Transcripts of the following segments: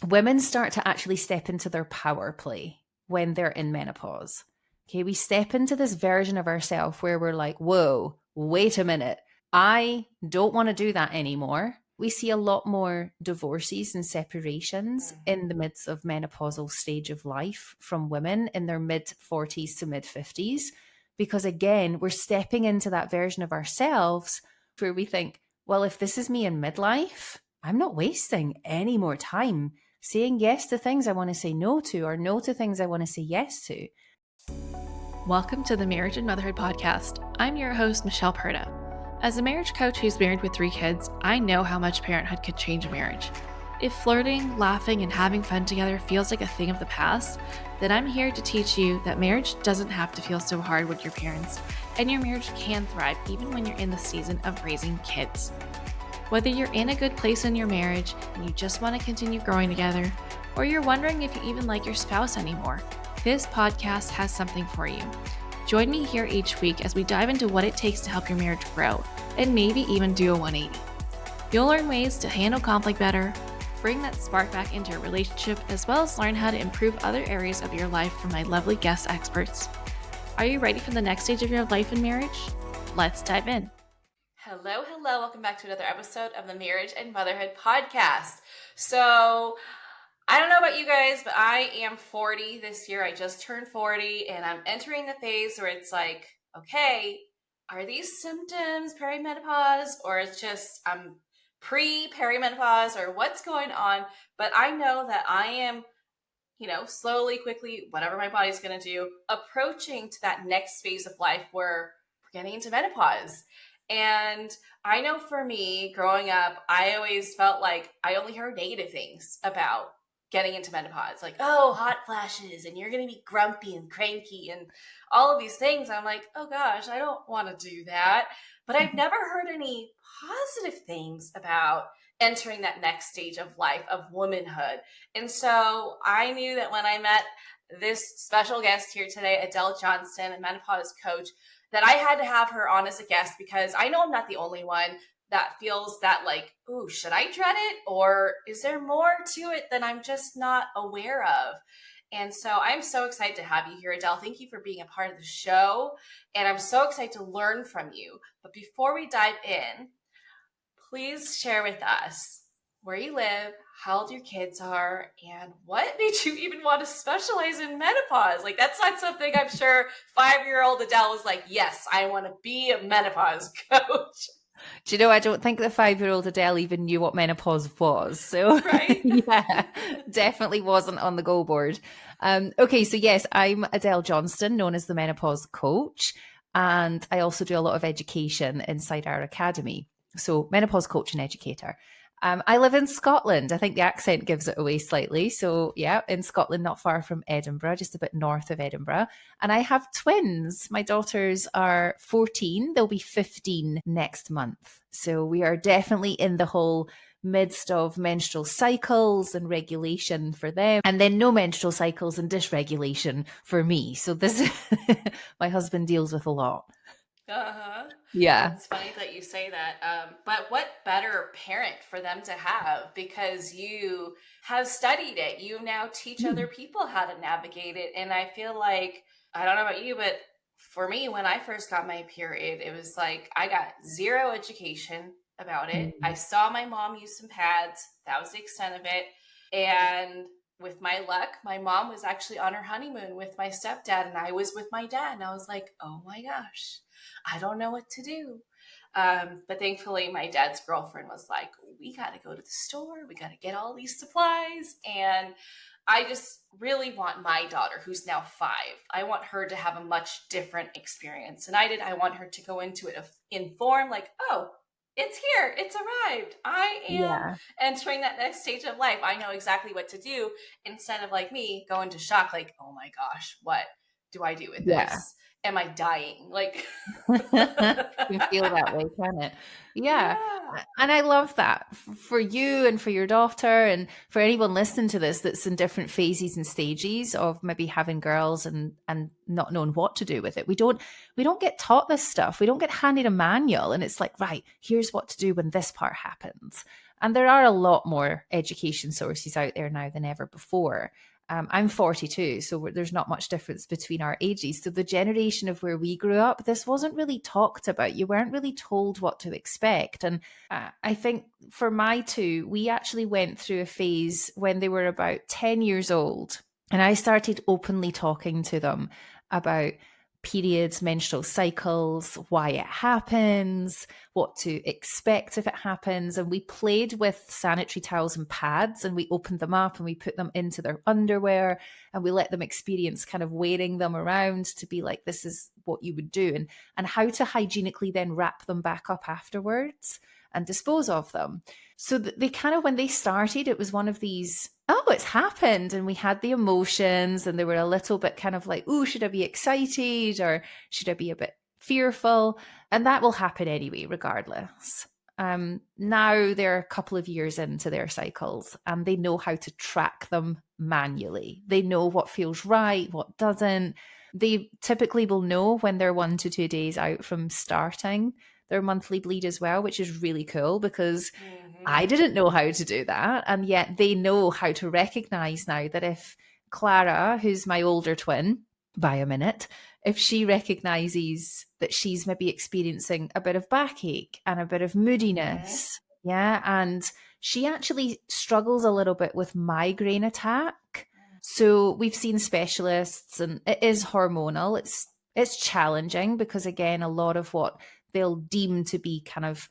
women start to actually step into their power play when they're in menopause. Okay, we step into this version of ourselves where we're like, whoa, wait a minute. I don't want to do that anymore. We see a lot more divorces and separations in the midst of menopausal stage of life from women in their mid 40s to mid 50s. Because again, we're stepping into that version of ourselves where we think, well, if this is me in midlife, I'm not wasting any more time saying yes to things I want to say no to, or no to things I want to say yes to. Welcome to the Marriage and Motherhood Podcast. I'm your host, Michelle Perda. As a marriage coach who's married with 3 kids, I know how much parenthood could change a marriage. If flirting, laughing, and having fun together feels like a thing of the past, then I'm here to teach you that marriage doesn't have to feel so hard with your parents, and your marriage can thrive even when you're in the season of raising kids. Whether you're in a good place in your marriage and you just want to continue growing together, or you're wondering if you even like your spouse anymore, this podcast has something for you. Join me here each week as we dive into what it takes to help your marriage grow, and maybe even do a 180. You'll learn ways to handle conflict better, bring that spark back into your relationship, as well as learn how to improve other areas of your life from my lovely guest experts. Are you ready for the next stage of your life and marriage? Let's dive in. Hello. Welcome back to another episode of the Marriage and Motherhood Podcast. So, I don't know about you guys, but I am 40 this year. I just turned 40, and I'm entering the phase where it's like, okay, are these symptoms perimenopause, or it's just I'm pre-perimenopause, or what's going on? But I know that I am, slowly, quickly, whatever my body's going to do, approaching to that next phase of life where we're getting into menopause. And I know for me, growing up, I always felt like I only heard negative things about getting into menopause. Like, oh, hot flashes, and you're going to be grumpy and cranky and all of these things. I'm like, oh gosh, I don't want to do that. But I've never heard any positive things about entering that next stage of life of womanhood. And so I knew that when I met this special guest here today, Adele Johnston, a menopause coach, that I had to have her on as a guest because I know I'm not the only one that feels that like, ooh, should I dread it? Or is there more to it than I'm just not aware of? And so I'm so excited to have you here, Adele. Thank you for being a part of the show. And I'm so excited to learn from you. But before we dive in, please share with us where you live, how old your kids are, and what made you even want to specialize in menopause. Like, that's not something I'm sure 5-year-old Adele was like, yes, I want to be a menopause coach. Do you know, I don't think the 5-year-old Adele even knew what menopause was. So Right? yeah, definitely wasn't on the goal board. Okay, so yes, I'm Adele Johnston, known as the Menopause Coach. And I also do a lot of education inside our academy. So menopause coach and educator. I live in Scotland. I think the accent gives it away slightly. So yeah, in Scotland, not far from Edinburgh, just a bit north of Edinburgh. And I have twins. My daughters are 14. They'll be 15 next month. So we are definitely in the whole midst of menstrual cycles and regulation for them, and then no menstrual cycles and dysregulation for me. So this, my husband deals with a lot. Uh-huh. Yeah. That's funny that you say that. But what better parent for them to have, because you have studied it. You now teach other people how to navigate it. And I feel like, I don't know about you, but for me, when I first got my period, it was like I got zero education about it. I saw my mom use some pads. That was the extent of it. And with my luck, my mom was actually on her honeymoon with my stepdad, and I was with my dad. And I was like, oh my gosh, I don't know what to do. But thankfully, my dad's girlfriend was like, we got to go to the store. We got to get all these supplies. And I just really want my daughter, who's now 5, I want her to have a much different experience than I did. I want her to go into it informed, like, oh, it's here. It's arrived. I am entering that next stage of life. I know exactly what to do, instead of like me going to shock, like, oh my gosh, what do I do with this? Am I dying? Like, You can feel that way, can it? Yeah. And I love that for you and for your daughter and for anyone listening to this that's in different phases and stages of maybe having girls and not knowing what to do with it. We don't get taught this stuff. We don't get handed a manual and it's like, right, here's what to do when this part happens. And there are a lot more education sources out there now than ever before. I'm 42, so there's not much difference between our ages. So the generation of where we grew up, this wasn't really talked about. You weren't really told what to expect. And I think for my two, we actually went through a phase when they were about 10 years old. And I started openly talking to them about periods, menstrual cycles, why it happens, what to expect if it happens. And we played with sanitary towels and pads, and we opened them up and we put them into their underwear, and we let them experience kind of wearing them around to be like, this is what you would do, and how to hygienically then wrap them back up afterwards and dispose of them. So they kind of, when they started, it was one of these, oh, it's happened. And we had the emotions, and they were a little bit kind of like, oh, should I be excited or should I be a bit fearful? And that will happen anyway, regardless. Now they're a couple of years into their cycles, and they know how to track them manually. They know what feels right, what doesn't. They typically will know when they're 1 to 2 days out from starting their monthly bleed as well, which is really cool because I didn't know how to do that. And yet they know how to recognize now that if Clara, who's my older twin by a minute, if she recognizes that she's maybe experiencing a bit of backache and a bit of moodiness, and she actually struggles a little bit with migraine attack. So we've seen specialists, and it is hormonal. It's challenging because, again, a lot of what they'll deem to be kind of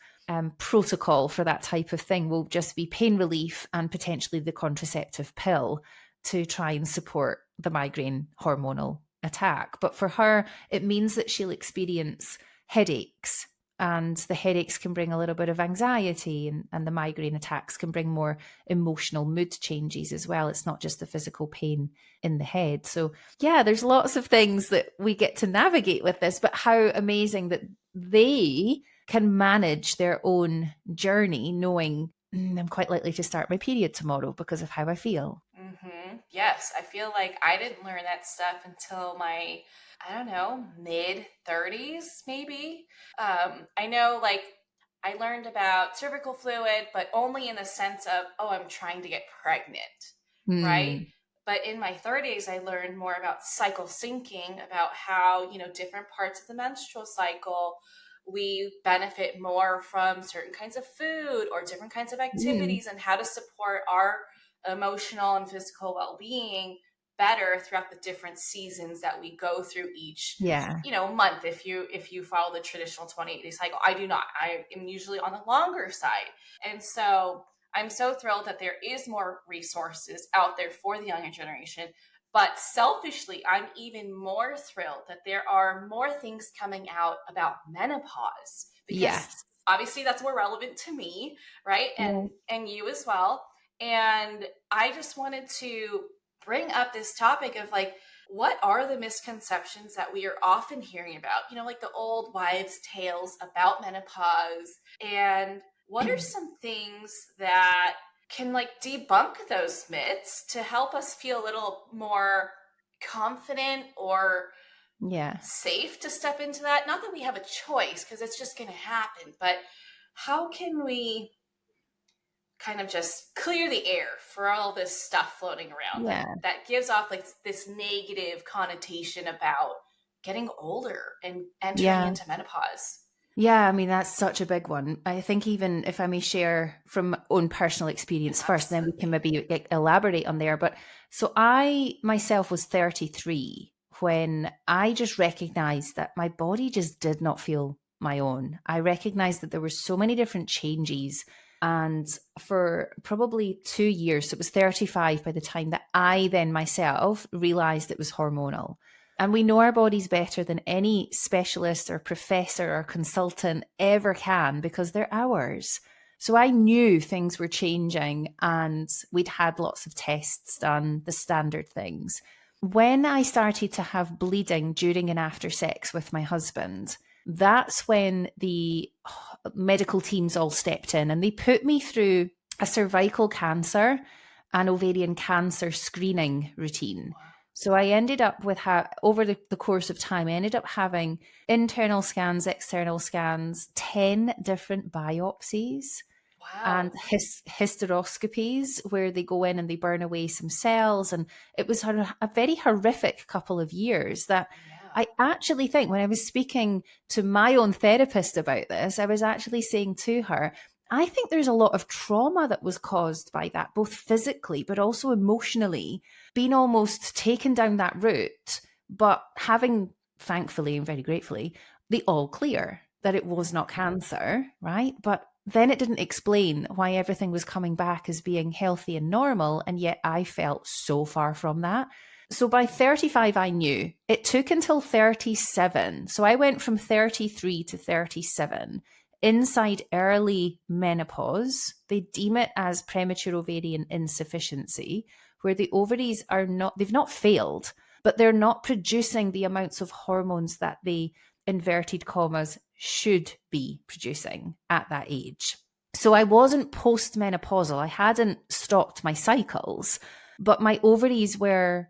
protocol for that type of thing will just be pain relief and potentially the contraceptive pill to try and support the migraine hormonal attack. But for her, it means that she'll experience headaches, and the headaches can bring a little bit of anxiety, and the migraine attacks can bring more emotional mood changes as well. It's not just the physical pain in the head. So yeah, there's lots of things that we get to navigate with this, but how amazing that they can manage their own journey knowing I'm quite likely to start my period tomorrow because of how I feel. Yes, I feel like I didn't learn that stuff until my, I don't know, mid 30s, maybe. I know, like, I learned about cervical fluid, but only in the sense of, oh, I'm trying to get pregnant, right? But in my 30s, I learned more about cycle syncing, about how, different parts of the menstrual cycle, we benefit more from certain kinds of food or different kinds of activities, and how to support our emotional and physical well-being better throughout the different seasons that we go through each month. If you follow the traditional 28-day cycle, I do not. I am usually on the longer side. And so I'm so thrilled that there is more resources out there for the younger generation. But selfishly, I'm even more thrilled that there are more things coming out about menopause, because obviously that's more relevant to me, right? And you as well. And I just wanted to bring up this topic of, like, what are the misconceptions that we are often hearing about, like the old wives' tales about menopause, and what are some things that can, like, debunk those myths to help us feel a little more confident or safe to step into that? Not that we have a choice, because it's just going to happen, but how can we kind of just clear the air for all this stuff floating around that gives off, like, this negative connotation about getting older and entering into menopause? Yeah, I mean, that's such a big one. I think, even if I may share from my own personal experience first, then we can maybe elaborate on there. But so I myself was 33 when I just recognized that my body just did not feel my own. I recognized that there were so many different changes. And for probably 2 years, so it was 35 by the time that I then myself realized it was hormonal. And we know our bodies better than any specialist or professor or consultant ever can, because they're ours. So I knew things were changing, and we'd had lots of tests done, the standard things. When I started to have bleeding during and after sex with my husband, that's when the medical teams all stepped in, and they put me through a cervical cancer and ovarian cancer screening routine. So I ended up with, over the course of time, I ended up having internal scans, external scans, 10 different biopsies. and Wow. hysteroscopies where they go in and they burn away some cells. And it was a very horrific couple of years that Yeah. I actually think when I was speaking to my own therapist about this, I was actually saying to her, I think there's a lot of trauma that was caused by that, both physically, but also emotionally, being almost taken down that route, but having, thankfully and very gratefully, the all clear that it was not cancer, right? But then it didn't explain why everything was coming back as being healthy and normal. And yet I felt so far from that. So by 35, I knew. It took until 37. So I went from 33 to 37 inside early menopause. They deem it as premature ovarian insufficiency, where the ovaries are not, they've not failed, but they're not producing the amounts of hormones that they, inverted commas, should be producing at that age. So I wasn't postmenopausal. I hadn't stopped my cycles, but my ovaries were,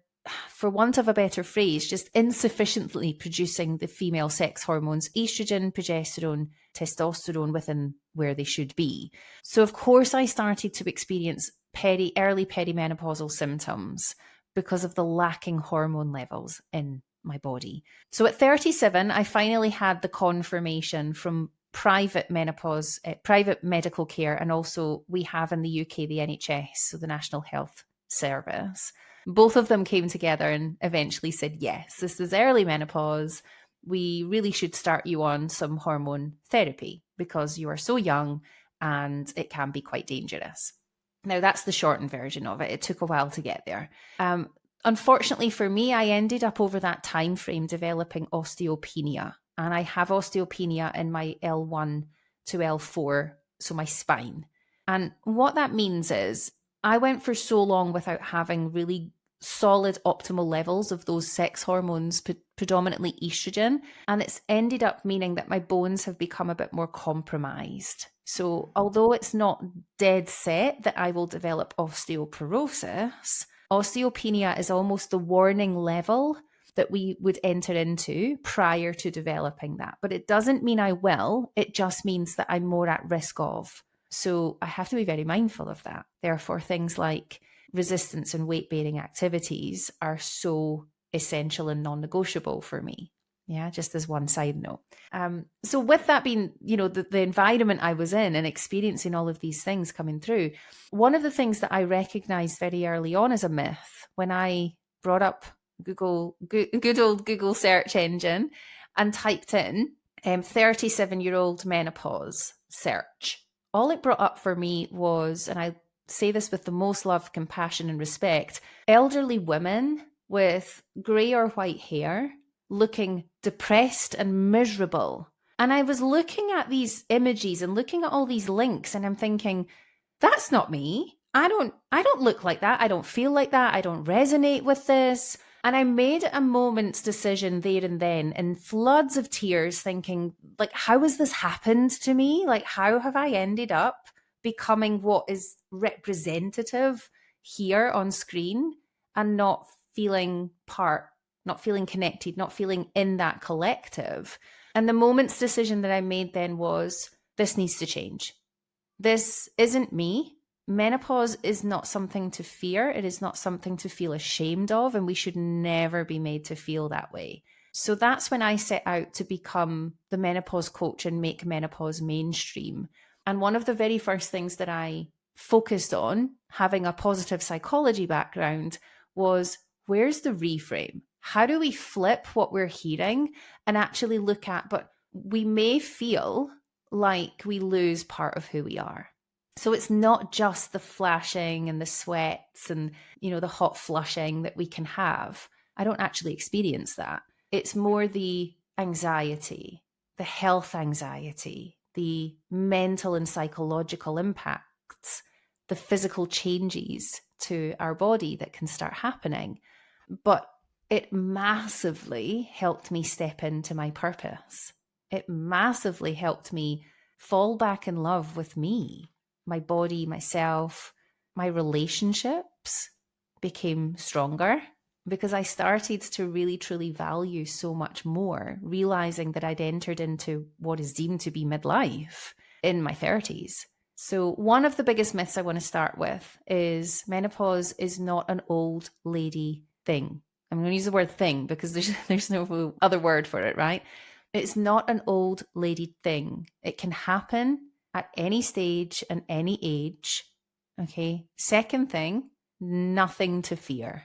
for want of a better phrase, just insufficiently producing the female sex hormones, estrogen, progesterone, testosterone within where they should be. So of course I started to experience early perimenopausal symptoms because of the lacking hormone levels in my body. So at 37, I finally had the confirmation from private menopause, private medical care, and also we have in the UK the NHS, so the National Health Service. Both of them came together and eventually said, yes, this is early menopause. We really should start you on some hormone therapy because you are so young and it can be quite dangerous. Now, that's the shortened version of it. It took a while to get there. Unfortunately for me, I ended up over that time frame developing osteopenia. And I have osteopenia in my L1 to L4, so my spine. And what that means is I went for so long without having really solid optimal levels of those sex hormones, predominantly estrogen. And it's ended up meaning that my bones have become a bit more compromised. So although it's not dead set that I will develop osteoporosis, osteopenia is almost the warning level that we would enter into prior to developing that. But it doesn't mean I will. It just means that I'm more at risk of. So I have to be very mindful of that. Therefore, things like resistance and weight-bearing activities are so essential and non-negotiable for me. Yeah, just as one side note. So with that being, the environment I was in and experiencing all of these things coming through, one of the things that I recognized very early on as a myth when I brought up good old Google search engine and typed in 37-year-old menopause search, all it brought up for me was, and I say this with the most love, compassion, and respect, elderly women with grey or white hair looking depressed and miserable. And I was looking at these images and looking at all these links, and I'm thinking, that's not me. I don't look like that. I don't feel like that. I don't resonate with this. And I made a moment's decision there and then in floods of tears, thinking, like, how has this happened to me? Like, how have I ended up becoming what is representative here on screen and not feeling part, not feeling connected, not feeling in that collective? And the moment's decision that I made then was, this needs to change. This isn't me. Menopause is not something to fear. It is not something to feel ashamed of, and we should never be made to feel that way. So that's when I set out to become the menopause coach and make menopause mainstream. And one of the very first things that I focused on, having a positive psychology background, was where's the reframe? How do we flip what we're hearing and actually look at, but we may feel like we lose part of who we are. So it's not just the flashing and the sweats and, the hot flushing that we can have. I don't actually experience that. It's more the anxiety, the health anxiety, the mental and psychological impacts, the physical changes to our body that can start happening. But it massively helped me step into my purpose. It massively helped me fall back in love with me. My body, myself, my relationships became stronger because I started to really, truly value so much more, realizing that I'd entered into what is deemed to be midlife in my 30s. So one of the biggest myths I want to start with is menopause is not an old lady thing. I'm going to use the word thing because there's no other word for it, right? It's not an old lady thing. It can happen at any stage and any age. Okay. Second thing, nothing to fear.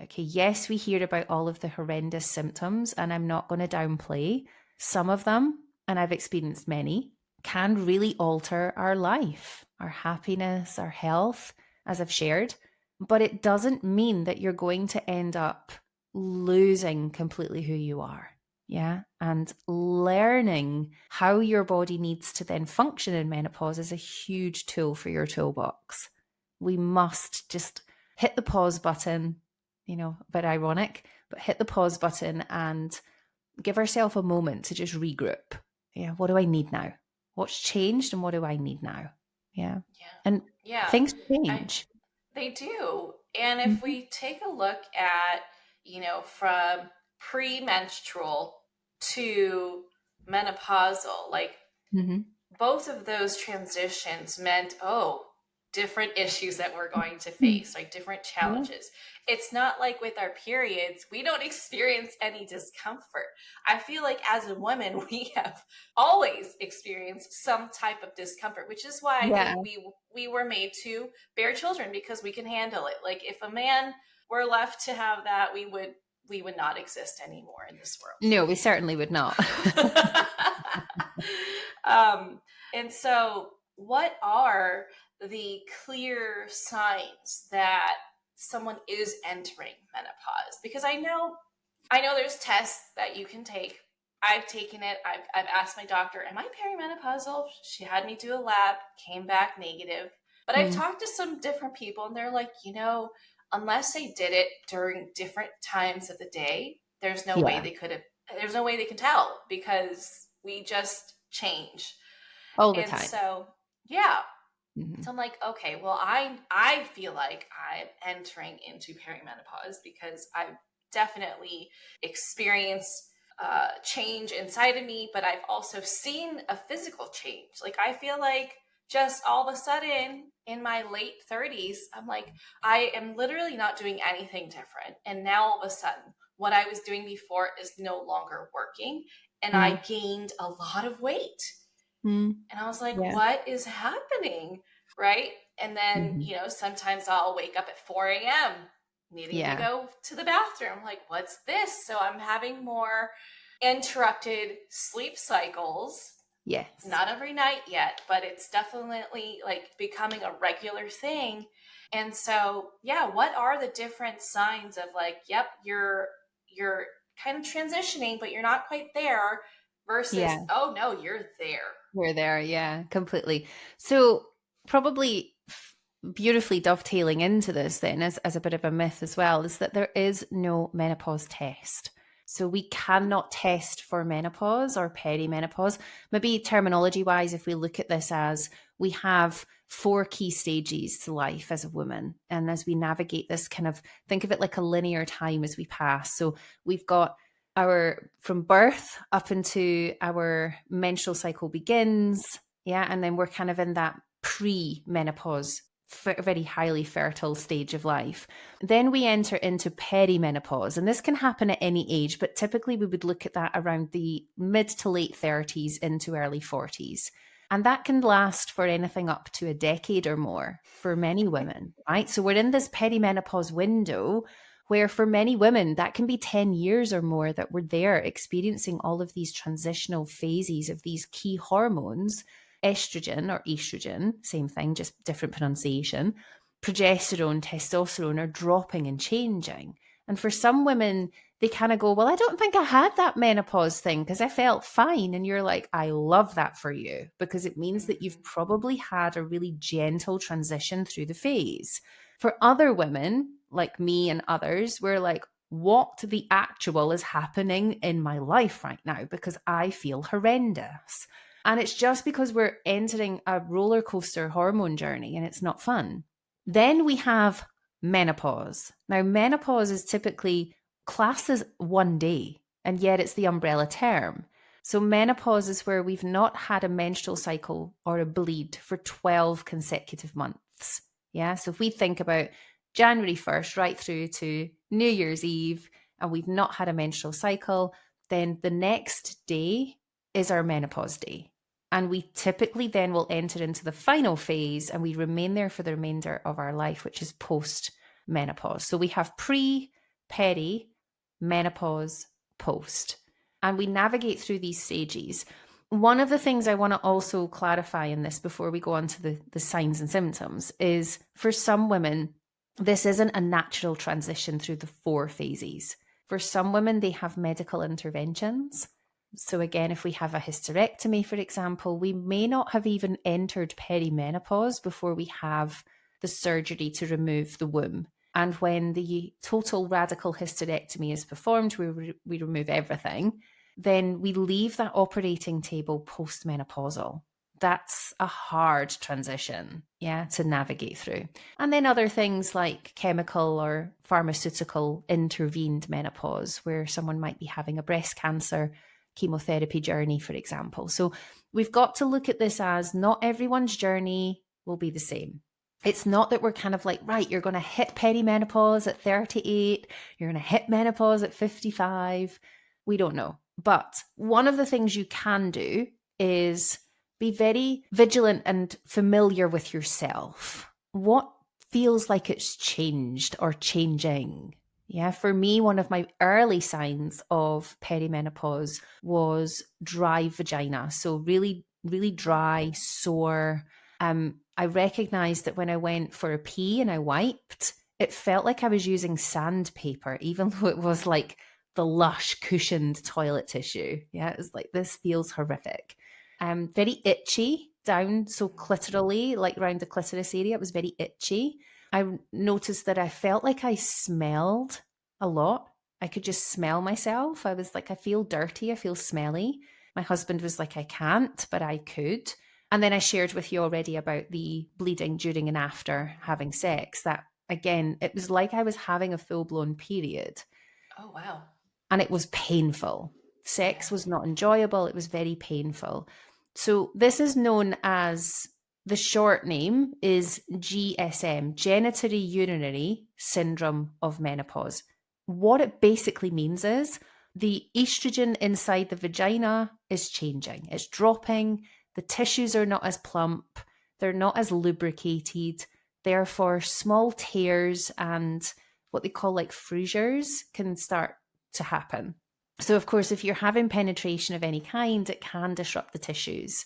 Okay. Yes, we hear about all of the horrendous symptoms, and I'm not going to downplay some of them, and I've experienced many, can really alter our life, our happiness, our health, as I've shared. But it doesn't mean that you're going to end up losing completely who you are. Yeah. And learning how your body needs to then function in menopause is a huge tool for your toolbox. We must just hit the pause button, a bit ironic, but hit the pause button and give ourselves a moment to just regroup. Yeah. What do I need now? What's changed and what do I need now? Yeah. Yeah. And Yeah. things I change. They do. And if Mm-hmm. we take a look at, from premenstrual to menopausal, like Mm-hmm. both of those transitions meant, different issues that we're going to face, like different Yeah. challenges. It's not like with our periods, we don't experience any discomfort. I feel like as a woman, we have always experienced some type of discomfort, which is why I Yeah. think we were made to bear children, because we can handle it. Like if a man were left to have that, we would not exist anymore in this No, we certainly would not. world. um, and so, what are the clear signs that someone is entering menopause? Because I know there's tests that you can take. I've taken it. I've asked my doctor, am I perimenopausal? She had me do a lab, came back negative. But I've Mm. talked to some different people, and they're like, unless they did it during different times of the day, Yeah. there's no way they can tell, because we just change. All the And time. so, yeah. Mm-hmm. So I'm like, okay, well, I feel like I'm entering into perimenopause because I've definitely experienced change inside of me, but I've also seen a physical change. Like I feel like just all of a sudden in my late 30s, I'm like, I am literally not doing anything different. And now all of a sudden, what I was doing before is no longer working. And I Mm. gained a lot of weight. Mm. And I was like, Yeah. what is happening? Right. And then, Mm-hmm. sometimes I'll wake up at 4 a.m. needing to Yeah. go to the bathroom. I'm like, what's this? So I'm having more interrupted sleep cycles. Yes. Not every night yet, but it's definitely like becoming a regular thing. And so, yeah, what are the different signs of like, yep, you're kind of transitioning, but you're not quite there, versus, Yeah. oh no, you're there. We're there. Yeah, completely. So probably beautifully dovetailing into this then as a bit of a myth as well is that there is no menopause test. So we cannot test for menopause or perimenopause. Maybe terminology wise, if we look at this as we have four key stages to life as a woman. And as we navigate this kind of think of it like a linear time as we pass. So we've got our from birth up into our menstrual cycle begins. Yeah. And then we're kind of in that pre-menopause, very highly fertile stage of life. Then we enter into perimenopause, and this can happen at any age, but typically we would look at that around the mid to late 30s into early 40s. And that can last for anything up to a decade or more for many women, right? So we're in this perimenopause window where for many women, that can be 10 years or more that we're there experiencing all of these transitional phases of these key hormones, estrogen or estrogen, same thing, just different pronunciation, progesterone, testosterone are dropping and changing. And for some women, they kind of go, well, I don't think I had that menopause thing because I felt fine. And you're like, I love that for you because it means that you've Mm-hmm. probably had a really gentle transition through the phase. For other women, like me and others, we're like, what the actual is happening in my life right now because I feel horrendous. And it's just because we're entering a roller coaster hormone journey and it's not fun. Then we have menopause. Now, menopause is typically classed as one day, and yet it's the umbrella term. So menopause is where we've not had a menstrual cycle or a bleed for 12 consecutive months. Yeah. So if we think about January 1st right through to New Year's Eve, and we've not had a menstrual cycle, then the next day is our menopause day. And we typically then will enter into the final phase and we remain there for the remainder of our life, which is post menopause. So we have pre, peri, menopause, post, and we navigate through these stages. One of the things I want to also clarify in this before we go on to the signs and symptoms is for some women, this isn't a natural transition through the 4 phases. For some women, they have medical interventions. So again, if we have a hysterectomy, for example, we may not have even entered perimenopause before we have the surgery to remove the womb. And when the total radical hysterectomy is performed, we remove everything, then we leave that operating table postmenopausal. That's a hard transition, to navigate through. And then other things like chemical or pharmaceutical intervened menopause, where someone might be having a breast cancer chemotherapy journey, for example. So we've got to look at this as not everyone's journey will be the same. It's not that we're kind of like, right, you're going to hit perimenopause at 38, you're going to hit menopause at 55. We don't know. But one of the things you can do is be very vigilant and familiar with yourself. What feels like it's changed or changing? Yeah, for me, one of my early signs of perimenopause was dry vagina. So really, really dry, sore. I recognized that when I went for a pee and I wiped, it felt like I was using sandpaper, even though it was like the lush cushioned toilet tissue. Yeah, it was like, this feels horrific. Very itchy down, so clitorally, like around the clitoris area, it was very itchy. I noticed that I felt like I smelled a lot. I could just smell myself. I was like, I feel dirty. I feel smelly. My husband was like, I can't, but I could. And then I shared with you already about the bleeding during and after having sex. That, again, it was like I was having a full-blown period. Oh, wow. And it was painful. Sex was not enjoyable. It was very painful. So this is known as, the short name is GSM, Genitourinary Urinary Syndrome of Menopause. What it basically means is the estrogen inside the vagina is changing. It's dropping. The tissues are not as plump. They're not as lubricated. Therefore, small tears and what they call like frusures can start to happen. So, of course, if you're having penetration of any kind, it can disrupt the tissues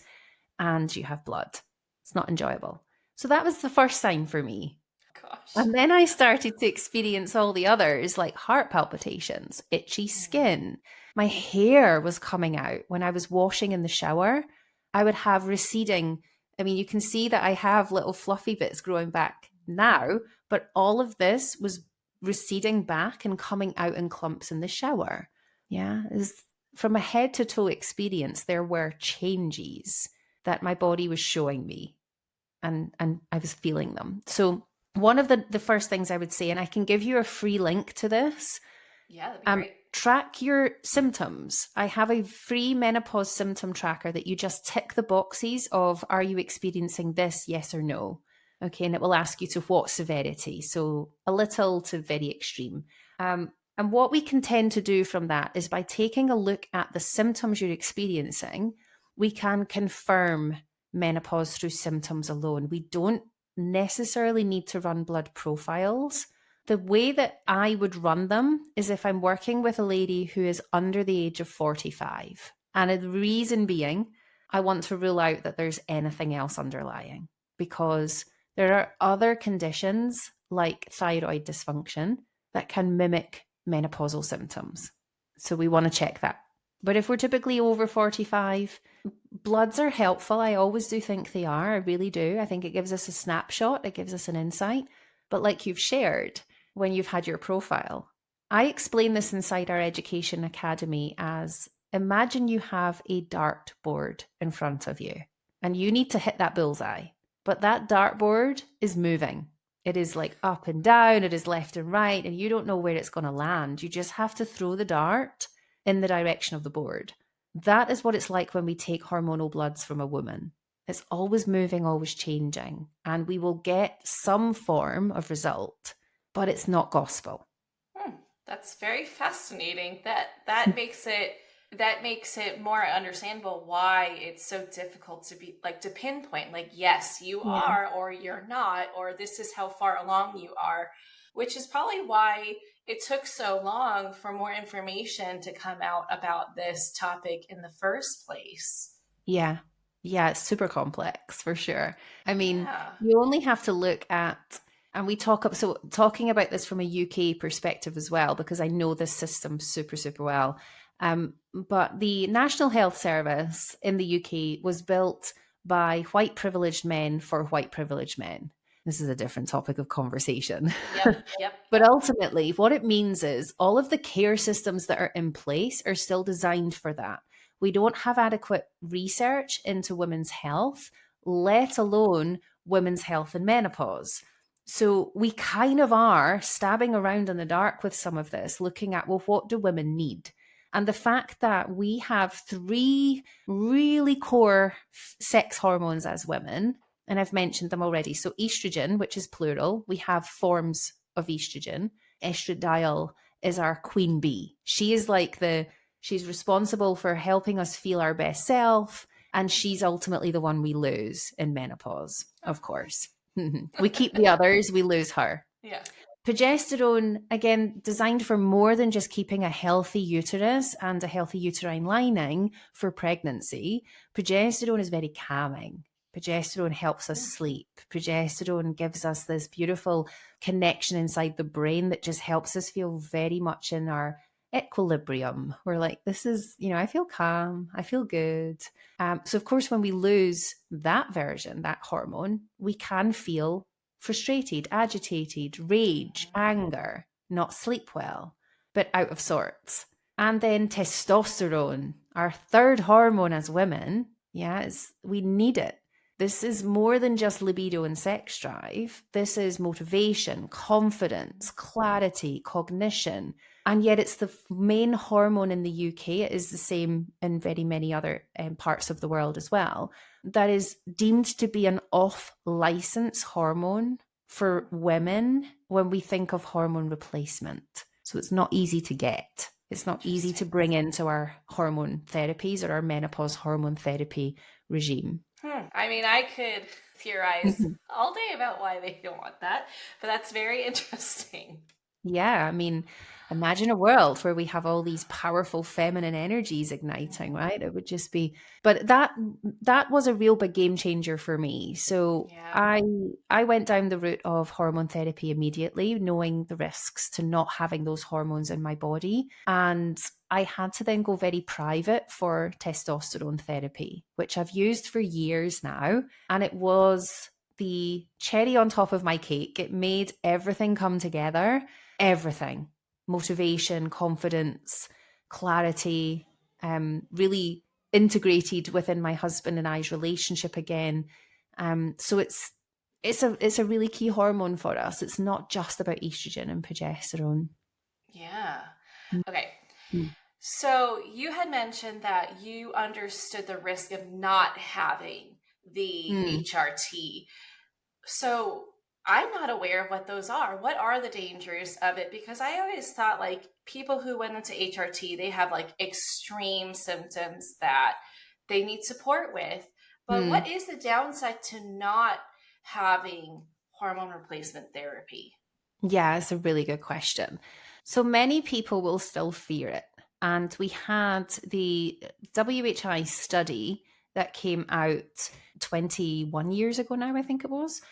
and you have blood. It's not enjoyable. So that was the first sign for me. Gosh. And then I started to experience all the others, like heart palpitations, itchy skin. My hair was coming out when I was washing in the shower. I would have receding. I mean, you can see that I have little fluffy bits growing back now, but all of this was receding back and coming out in clumps in the shower. Yeah, from a head to toe experience, there were changes that my body was showing me, and I was feeling them. So one of the first things I would say, and I can give you a free link to this. Yeah, that'd be great. Track your symptoms. I have a free menopause symptom tracker that you just tick the boxes of, are you experiencing this, yes or no? Okay, and it will ask you to what severity. So a little to very extreme. And what we can tend to do from that is by taking a look at the symptoms you're experiencing, we can confirm menopause through symptoms alone. We don't necessarily need to run blood profiles. The way that I would run them is if I'm working with a lady who is under the age of 45. And the reason being, I want to rule out that there's anything else underlying, because there are other conditions like thyroid dysfunction that can mimic menopausal symptoms. So we want to check that. But if we're typically over 45, bloods are helpful. I always do think they are. I really do. I think it gives us a snapshot. It gives us an insight. But like you've shared, when you've had your profile, I explain this inside our education academy as, imagine you have a dartboard in front of you and you need to hit that bullseye. But that dartboard is moving. It is like up and down, it is left and right, and you don't know where it's going to land. You just have to throw the dart in the direction of the board. That is what it's like when we take hormonal bloods from a woman. It's always moving, always changing, and we will get some form of result, but it's not gospel. That's very fascinating. That makes it more understandable why it's so difficult to be like to pinpoint like yes you Yeah. are or you're not or this is how far along you are, which is probably why it took so long for more information to come out about this topic in the first place. Yeah. Yeah, it's super complex for sure. I mean, Yeah. you only have to look at, and we talk up, so talking about this from a UK perspective as well, because I know this system super, super well. But the National Health Service in the UK was built by white privileged men for white privileged men. This is a different topic of conversation. Yep. Yep. But ultimately, what it means is all of the care systems that are in place are still designed for that. We don't have adequate research into women's health, let alone women's health and menopause. So we kind of are stabbing around in the dark with some of this, looking at, well, what do women need? And the fact that we have three really core sex hormones as women, and I've mentioned them already. So estrogen, which is plural, we have forms of estrogen. Estradiol is our queen bee. She is like she's responsible for helping us feel our best self. And she's ultimately the one we lose in menopause, of course. We keep the others, we lose her. Yeah. Progesterone, again, designed for more than just keeping a healthy uterus and a healthy uterine lining for pregnancy. Progesterone is very calming. Progesterone helps us sleep. Progesterone gives us this beautiful connection inside the brain that just helps us feel very much in our equilibrium. We're like, this is, I feel calm, I feel good. So, of course, when we lose that version, that hormone, we can feel frustrated, agitated, rage, anger, not sleep well, but out of sorts. And then testosterone, our third hormone as women, we need it. This is more than just libido and sex drive. This is motivation, confidence, clarity, cognition. And yet it's the main hormone in the UK. It is the same in very many other parts of the world as well. That is deemed to be an off-license hormone for women when we think of hormone replacement. So it's not easy to get. It's not easy to bring into our hormone therapies or our menopause hormone therapy regime. I mean, I could theorize all day about why they don't want that, but that's very interesting. Yeah, I mean, imagine a world where we have all these powerful feminine energies igniting, right? It would just be, but that was a real big game changer for me. So Yeah. I went down the route of hormone therapy immediately, knowing the risks to not having those hormones in my body. And I had to then go very private for testosterone therapy, which I've used for years now. And it was the cherry on top of my cake. It made everything come together. Everything, motivation, confidence, clarity, really integrated within my husband and I's relationship again. So it's a really key hormone for us. It's not just about estrogen and progesterone. Yeah. Okay. Mm-hmm. So you had mentioned that you understood the risk of not having the HRT. So I'm not aware of what those are. What are the dangers of it? Because I always thought like people who went into HRT, they have like extreme symptoms that they need support with. But what is the downside to not having hormone replacement therapy? Yeah, it's a really good question. So many people will still fear it. And we had the WHI study that came out 21 years ago now, I think it was,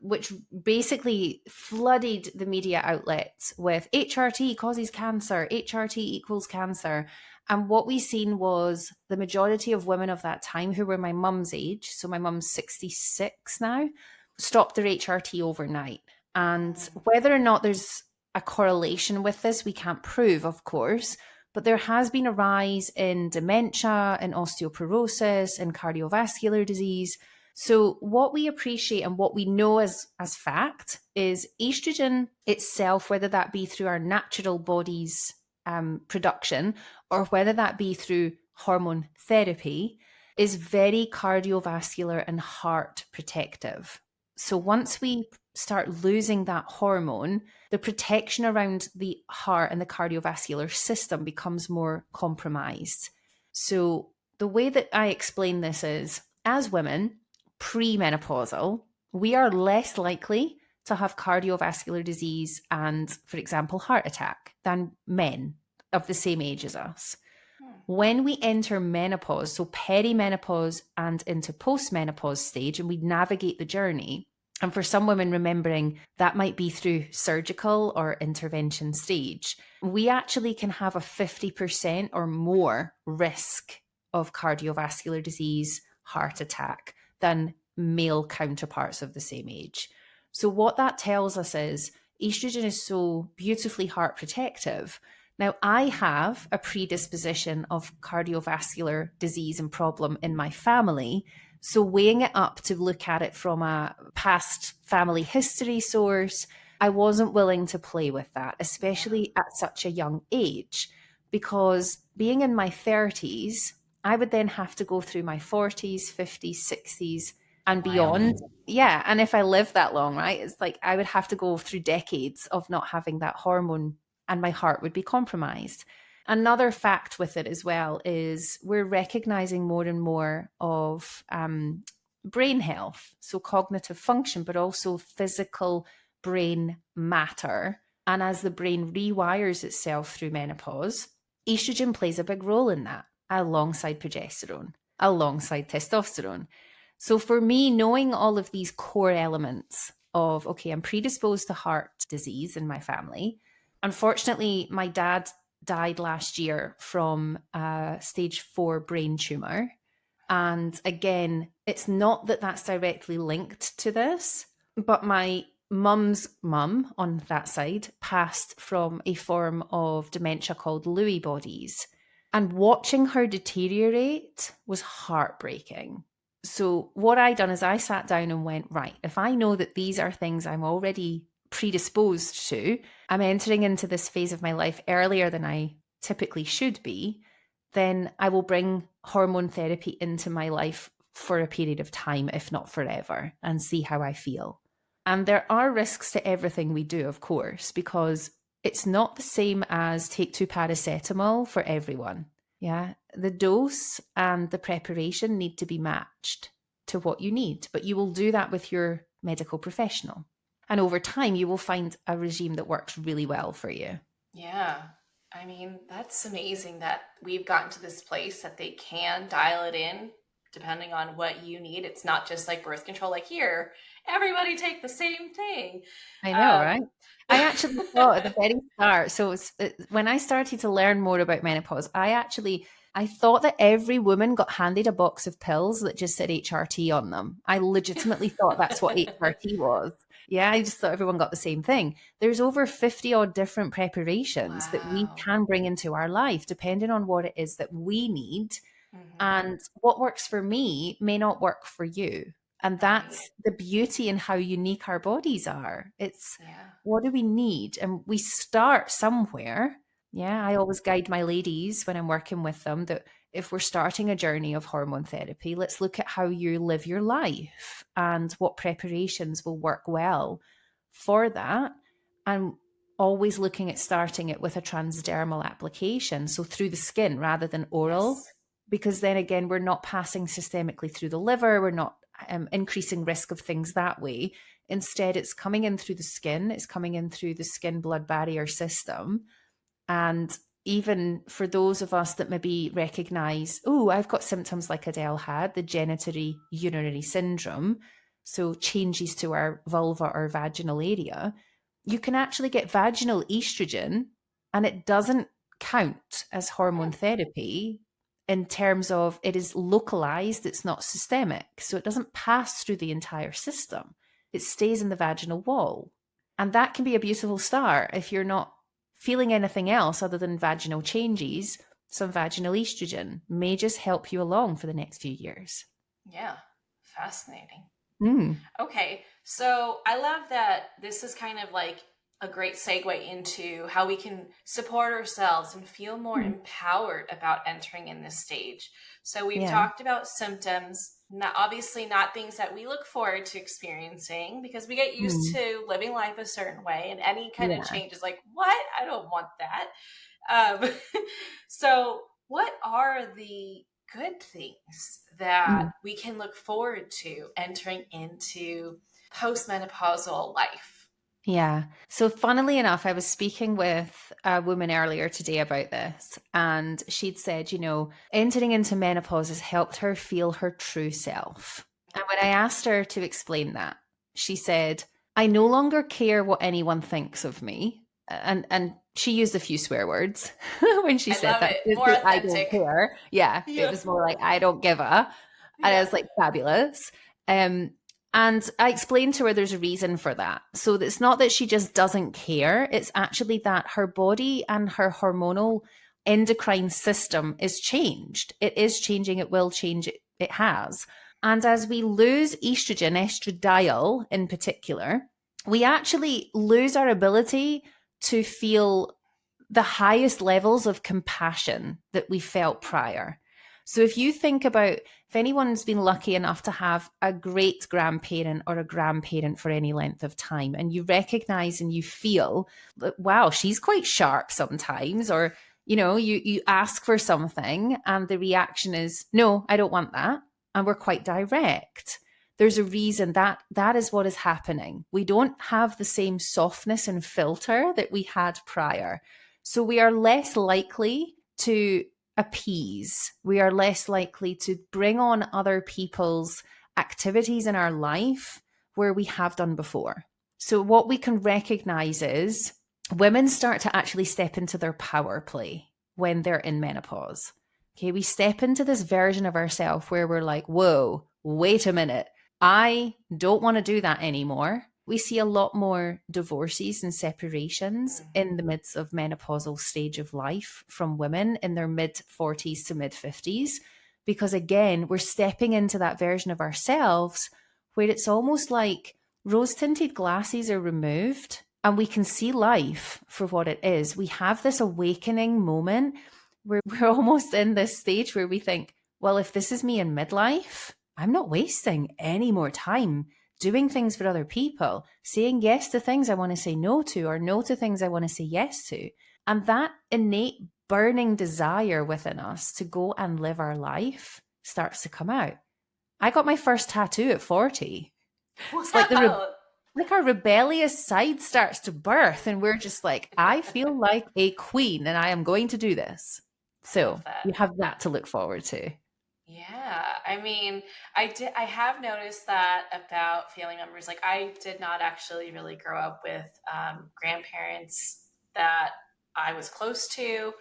which basically flooded the media outlets with HRT causes cancer, HRT equals cancer. And what we seen was the majority of women of that time who were my mum's age, so my mum's 66 now, stopped their HRT overnight. And whether or not there's a correlation with this, we can't prove, of course, but there has been a rise in dementia, in osteoporosis, in cardiovascular disease. So what we appreciate and what we know as fact is estrogen itself, whether that be through our natural body's production or whether that be through hormone therapy is very cardiovascular and heart protective. So once we start losing that hormone, the protection around the heart and the cardiovascular system becomes more compromised. So the way that I explain this is, as women, premenopausal, we are less likely to have cardiovascular disease and, for example, heart attack than men of the same age as us. When we enter menopause, so perimenopause and into postmenopause stage, and we navigate the journey, and for some women, remembering that might be through surgical or intervention stage, we actually can have a 50% or more risk of cardiovascular disease, heart attack than male counterparts of the same age. So what that tells us is estrogen is so beautifully heart protective. Now, I have a predisposition of cardiovascular disease and problem in my family. So weighing it up to look at it from a past family history source, I wasn't willing to play with that, especially at such a young age, because being in my 30s, I would then have to go through my 40s, 50s, 60s, and beyond. Yeah. And if I live that long, right, it's like I would have to go through decades of not having that hormone and my heart would be compromised. Another fact with it as well is we're recognizing more and more of brain health, so cognitive function, but also physical brain matter. And as the brain rewires itself through menopause, estrogen plays a big role in that, alongside progesterone, alongside testosterone. So for me, knowing all of these core elements of, okay, I'm predisposed to heart disease in my family. Unfortunately, my dad died last year from a stage 4 brain tumor. And again, it's not that that's directly linked to this, but my mum's mum on that side passed from a form of dementia called Lewy bodies. And watching her deteriorate was heartbreaking. So what I done is I sat down and went, right, if I know that these are things I'm already predisposed to, I'm entering into this phase of my life earlier than I typically should be, then I will bring hormone therapy into my life for a period of time, if not forever, and see how I feel. And there are risks to everything we do, of course, because it's not the same as take 2 paracetamol for everyone. Yeah, the dose and the preparation need to be matched to what you need, but you will do that with your medical professional. And over time, you will find a regime that works really well for you. Yeah. I mean, that's amazing that we've gotten to this place that they can dial it in depending on what you need. It's not just like birth control, like here, everybody take the same thing. I know, right? I actually thought at the very start, so when I started to learn more about menopause, I thought that every woman got handed a box of pills that just said HRT on them. I legitimately thought that's what HRT was. Yeah, I just thought everyone got the same thing. There's over 50 odd different preparations that we can bring into our life, depending on what it is that we need. And what works for me may not work for you. And that's the beauty in how unique our bodies are. It's what do we need? And we start somewhere. Yeah, I always guide my ladies when I'm working with them that if we're starting a journey of hormone therapy, let's look at how you live your life and what preparations will work well for that. And always looking at starting it with a transdermal application, so through the skin rather than oral. Yes. Because then again, we're not passing systemically through the liver. We're not increasing risk of things that way. Instead, it's coming in through the skin. It's coming in through the skin-blood barrier system. And even for those of us that maybe recognize, oh, I've got symptoms like Adele had, the genitoury urinary syndrome, so changes to our vulva or vaginal area, you can actually get vaginal estrogen and it doesn't count as hormone therapy in terms of it is localized, it's not systemic. So it doesn't pass through the entire system. It stays in the vaginal wall. And that can be a beautiful start if you're not feeling anything else other than vaginal changes. Some vaginal estrogen may just help you along for the next few years. Yeah, fascinating. Okay, so I love that this is kind of like a great segue into how we can support ourselves and feel more empowered about entering in this stage. So we've Yeah. talked about symptoms, obviously not things that we look forward to experiencing, because we get used Mm. to living life a certain way, and any kind of Yeah. change is like, what? I don't want that. Um, so what are the good things that Mm. we can look forward to entering into postmenopausal life? Yeah. So, funnily enough, I was speaking with a woman earlier today about this, and she'd said, entering into menopause has helped her feel her true self. And when I asked her to explain that, she said, I no longer care what anyone thinks of me. And she used a few swear words when she I said love that. it. She didn't More say, I don't authentic. care. Yeah. It Yeah. was more like, I don't give a. And I Yeah. was like, fabulous. Um, and I explained to her there's a reason for that. So it's not that she just doesn't care. It's actually that her body and her hormonal endocrine system is changed. It is changing. It will change. It has. And as we lose estrogen, estradiol in particular, we actually lose our ability to feel the highest levels of compassion that we felt prior. So if you think about if anyone's been lucky enough to have a great grandparent or a grandparent for any length of time, and you recognize and you feel that, wow, she's quite sharp sometimes, or you ask for something and the reaction is, no, I don't want that. And we're quite direct. There's a reason that is what is happening. We don't have the same softness and filter that we had prior. So we are less likely to appease. We are less likely to bring on other people's activities in our life where we have done before. So what we can recognize is women start to actually step into their power play when they're in menopause. Okay, we step into this version of ourselves where we're like, whoa, wait a minute. I don't want to do that anymore. We see a lot more divorces and separations in the midst of menopausal stage of life from women in their mid 40s to mid 50s, because again, we're stepping into that version of ourselves where it's almost like rose tinted glasses are removed and we can see life for what it is. We have this awakening moment where we're almost in this stage where we think, well, if this is me in midlife, I'm not wasting any more time doing things for other people, saying yes to things I want to say no to, or no to things I want to say yes to. And that innate burning desire within us to go and live our life starts to come out. I got my first tattoo at 40. It's like Wow. our rebellious side starts to birth, and we're just like, I feel like a queen and I am going to do this. So Love that. you have that to look forward to. Yeah, I mean, I have noticed that about family members. Like, I did not actually really grow up with grandparents that I was close to.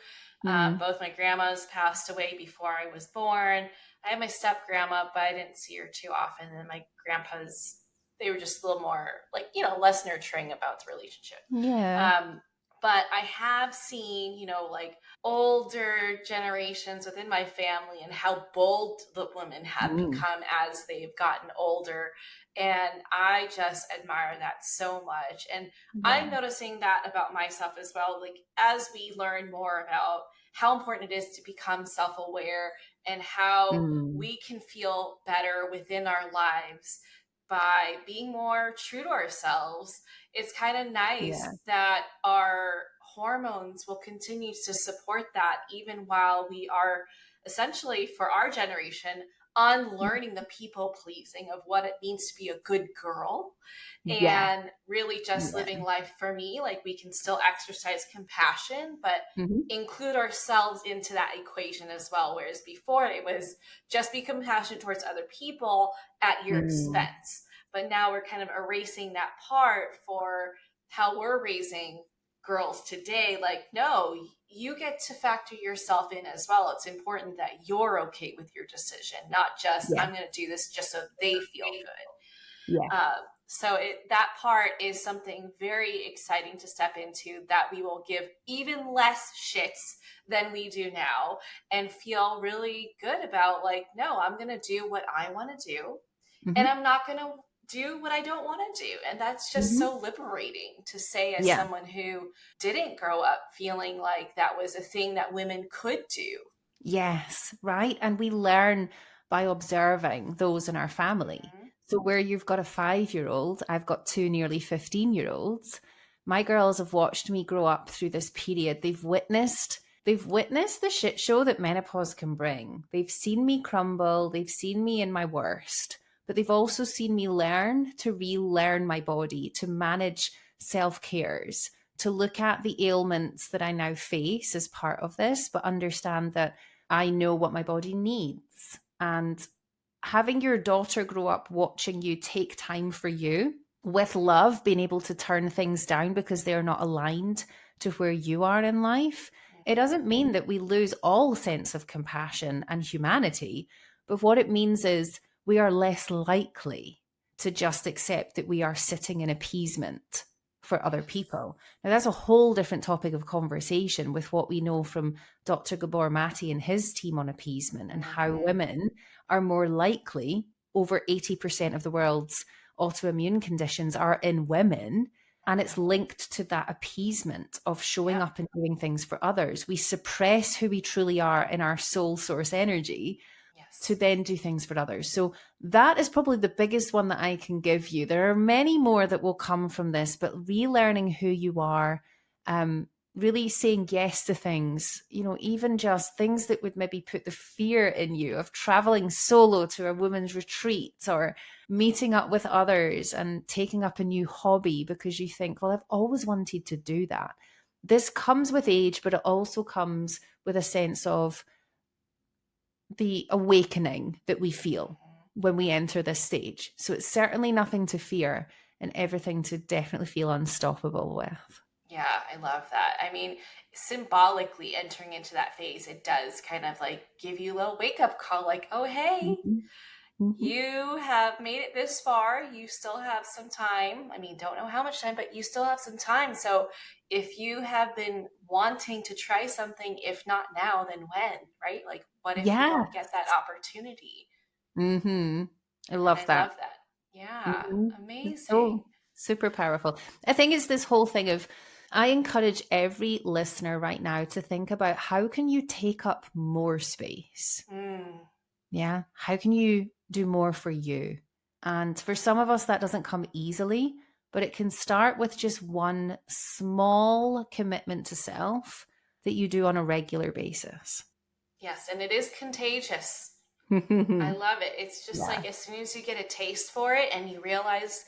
Mm. Both my grandmas passed away before I was born. I had my step grandma, but I didn't see her too often. And my grandpas, they were just a little more like, less nurturing about the relationship. Yeah. Um, but I have seen, like older generations within my family and how bold the women have Mm. become as they've gotten older. And I just admire that so much. And I'm Yeah. noticing that about myself as well. Like, as we learn more about how important it is to become self aware and how Mm. we can feel better within our lives by being more true to ourselves, it's kind of nice Yeah. that our hormones will continue to support that even while we are essentially, for our generation, unlearning the people pleasing of what it means to be a good girl Yeah. and really just Yeah. living life for me. Like, we can still exercise compassion, but Mhm. include ourselves into that equation as well. Whereas before it was just be compassionate towards other people at your Mm. expense. But now we're kind of erasing that part for how we're raising girls today. Like, no, you get to factor yourself in as well. It's important that you're okay with your decision, not just Yeah. I'm going to do this just so they feel good. Yeah. So that part is something very exciting to step into, that we will give even less shits than we do now and feel really good about, like, no, I'm going to do what I want to do. And Mhm. I'm not going to do what I don't want to do. And that's just Mhm. so liberating to say, as Yeah. someone who didn't grow up feeling like that was a thing that women could do. Yes, right. And we learn by observing those in our family. Mhm. So, where you've got a 5-year-old, I've got two nearly 15-year-olds. My girls have watched me grow up through this period. They've witnessed the shit show that menopause can bring. They've seen me crumble, they've seen me in my worst, but they've also seen me learn to relearn my body, to manage self-cares, to look at the ailments that I now face as part of this, but understand that I know what my body needs. And having your daughter grow up watching you take time for you with love, being able to turn things down because they're not aligned to where you are in life, it doesn't mean that we lose all sense of compassion and humanity. But what it means is we are less likely to just accept that we are sitting in appeasement for other Yes. people. Now, that's a whole different topic of conversation with what we know from Dr. Gabor Mati and his team on appeasement, and how Mhm. women are more likely, over 80% of the world's autoimmune conditions are in women. And it's linked to that appeasement of showing Yeah. up and doing things for others. We suppress who we truly are in our soul source energy to Yes. then do things for others. So that is probably the biggest one that I can give you. There are many more that will come from this, but relearning who you are, really saying yes to things, even just things that would maybe put the fear in you of traveling solo to a women's retreat, or meeting up with others and taking up a new hobby because you think, well, I've always wanted to do that. This comes with age, but it also comes with a sense of the awakening that we feel Mhm. when we enter this stage. So it's certainly nothing to fear and everything to definitely feel unstoppable with. Yeah, I love that. I mean, symbolically entering into that phase, it does kind of like give you a little wake up call, like, oh, hey, Mhm. Mhm. you have made it this far. You still have some time. I mean, don't know how much time, but you still have some time. So if you have been wanting to try something, if not now, then when, right? Like, what if you Yeah. don't get that opportunity? I And love I that. love that. Yeah, It's amazing. so super powerful. I think it's this whole thing of, I encourage every listener right now to think about, how can you take up more space? Mm. Yeah. How can you do more for you? And for some of us, that doesn't come easily, but it can start with just one small commitment to self that you do on a regular basis. Yes, and it is contagious. I Yeah. love it. It's just like as soon as you get a taste for it and you realize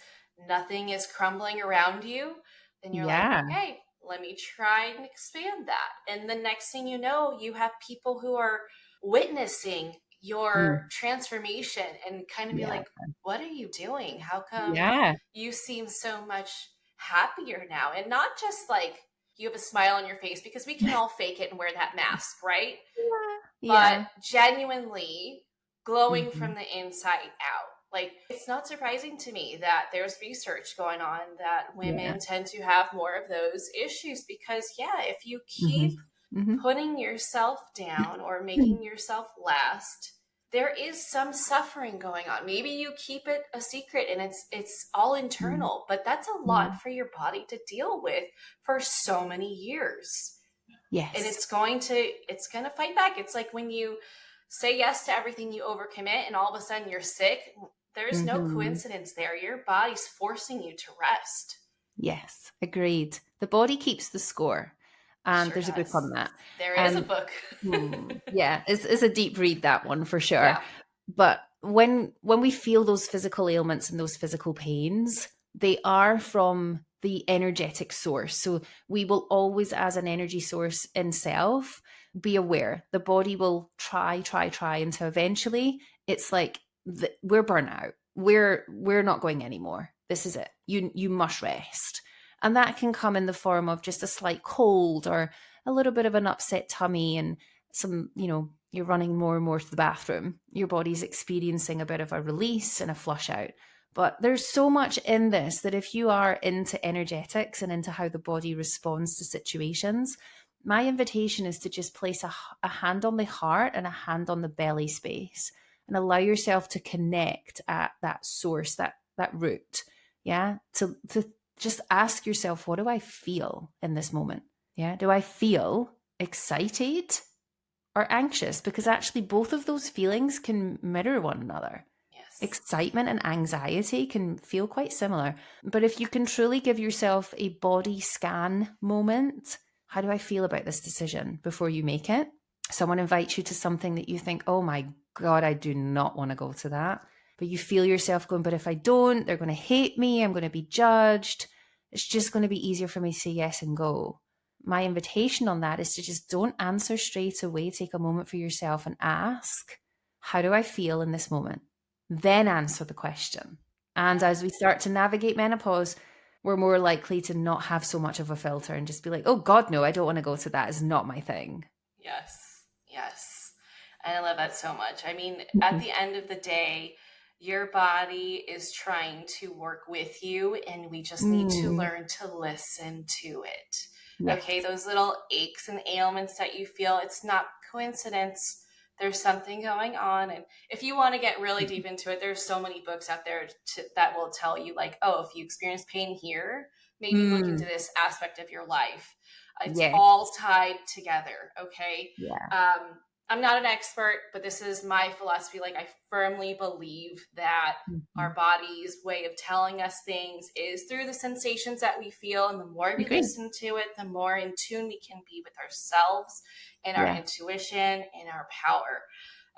nothing is crumbling around you, then you're like, Yeah. okay, let me try and expand that. And the next thing you know, you have people who are witnessing your Mm. transformation and kind of be Yeah. like, what are you doing? How come Yeah. you seem so much happier now? And not just like you have a smile on your face, because we can all fake it and wear that mask, right? But Yeah. genuinely glowing Mhm. from the inside out. Like, it's not surprising to me that there's research going on that Yeah. women tend to have more of those issues because, yeah, if you keep Mhm. Mhm. putting yourself down or making yourself last, there is some suffering going on. Maybe you keep it a secret and it's all Mm. internal, but that's a lot Mm. for your body to deal with for so many years. And Yes. it's going to fight back. It's like when you say yes to everything, you overcommit, and all of a sudden you're sick. There's no Mhm. coincidence there. Your body's forcing you to rest. Yes, agreed. The body keeps the score. And Sure there's a book on does. that. There is a And book. yeah, it's a deep read, that one, for sure. Yeah. But when we feel those physical ailments and those physical pains, they are from the energetic source. So we will always, as an energy source in self, be aware. The body will try until eventually it's like, we're burnt out. We're not going anymore. This is it. You must rest. And that can come in the form of just a slight cold, or a little bit of an upset tummy, and some, you're running more and more to the bathroom. Your body's experiencing a bit of a release and a flush out. But there's so much in this that if you are into energetics and into how the body responds to situations, my invitation is to just place a hand on the heart and a hand on the belly space, and allow yourself to connect at that source, that route. Yeah. To just ask yourself, what do I feel in this moment? Yeah. Do I feel excited or anxious? Because actually both of those feelings can mirror one another. Yes. Excitement and anxiety can feel quite similar. But if you can truly give yourself a body scan moment, how do I feel about this decision before you make it? Someone invites you to something that you think, oh my God, I do not want to go to that. But you feel yourself going, but if I don't, they're going to hate me. I'm going to be judged. It's just going to be easier for me to say yes and go. My invitation on that is to just don't answer straight away. Take a moment for yourself and ask, how do I feel in this moment? Then answer the question. And as we start to navigate menopause, we're more likely to not have so much of a filter and just be like, oh God, no, I don't want to go to that. It's not my thing. Yes. And I love that so much. I mean, at the end of the day, your body is trying to work with you, and we just need to learn to listen to it. Yes. Okay, those little aches and ailments that you feel, it's not coincidence. There's something going on. And if you want to get really deep into it, there's so many books out there that will tell you like, oh, if you experience pain here, maybe look into this aspect of your life. It's all tied together. Okay. Yeah. I'm not an expert, but this is my philosophy. Like, I firmly believe that our body's way of telling us things is through the sensations that we feel. And the more we listen to it, the more in tune we can be with ourselves and our intuition and our power.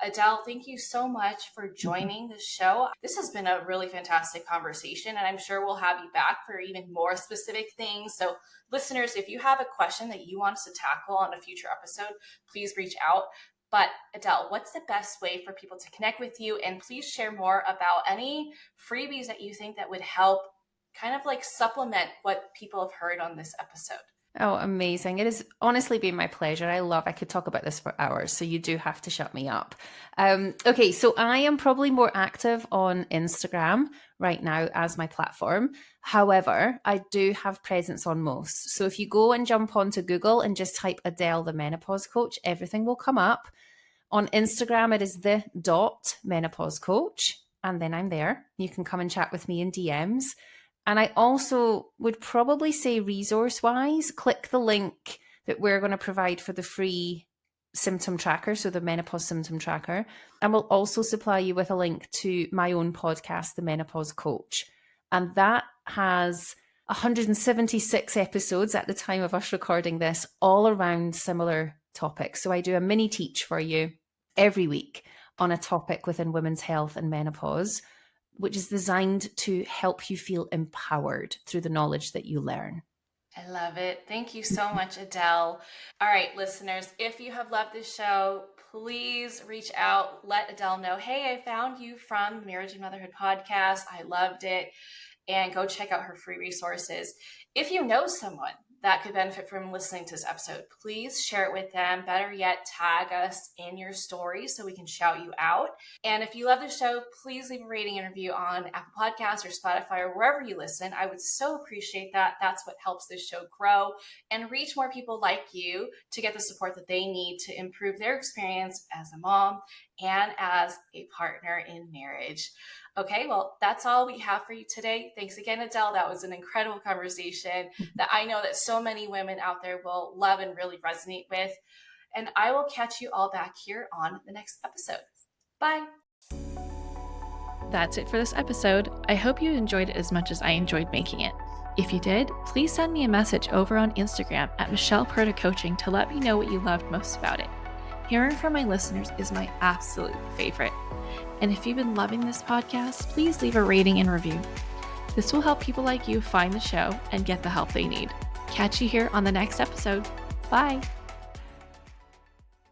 Adele, thank you so much for joining the show. This has been a really fantastic conversation, and I'm sure we'll have you back for even more specific things. So listeners, if you have a question that you want us to tackle on a future episode, please reach out. But Adele, what's the best way for people to connect with you? And please share more about any freebies that you think that would help kind of like supplement what people have heard on this episode. Oh, amazing. It has honestly been my pleasure. I could talk about this for hours, so you do have to shut me up. Okay, so I am probably more active on Instagram right now as my platform. However, I do have presence on most. So if you go and jump onto Google and just type Adele, the Menopause Coach, everything will come up. On Instagram, it is the .menopause coach, and then I'm there. You can come and chat with me in DMs. And I also would probably say resource-wise, click the link that we're going to provide for the free symptom tracker, so the menopause symptom tracker. And we'll also supply you with a link to my own podcast, The Menopause Coach. And that has 176 episodes at the time of us recording this, all around similar topics. So I do a mini teach for you every week on a topic within women's health and menopause, which is designed to help you feel empowered through the knowledge that you learn. I love it. Thank you so much, Adele. All right, listeners, if you have loved this show, please reach out. Let Adele know, hey, I found you from the Marriage and Motherhood podcast. I loved it. And go check out her free resources. If you know someone that could benefit from listening to this episode, please share it with them. Better yet, tag us in your story so we can shout you out. And if you love the show, please leave a rating and review on Apple Podcasts or Spotify or wherever you listen. I would so appreciate that. That's what helps this show grow and reach more people like you to get the support that they need to improve their experience as a mom and as a partner in marriage. Okay, well, that's all we have for you today. Thanks again, Adele. That was an incredible conversation that I know that so many women out there will love and really resonate with. And I will catch you all back here on the next episode. Bye. That's it for this episode. I hope you enjoyed it as much as I enjoyed making it. If you did, please send me a message over on Instagram at Michelle Perta Coaching to let me know what you loved most about it. Hearing from my listeners is my absolute favorite. And if you've been loving this podcast, please leave a rating and review. This will help people like you find the show and get the help they need. Catch you here on the next episode. Bye.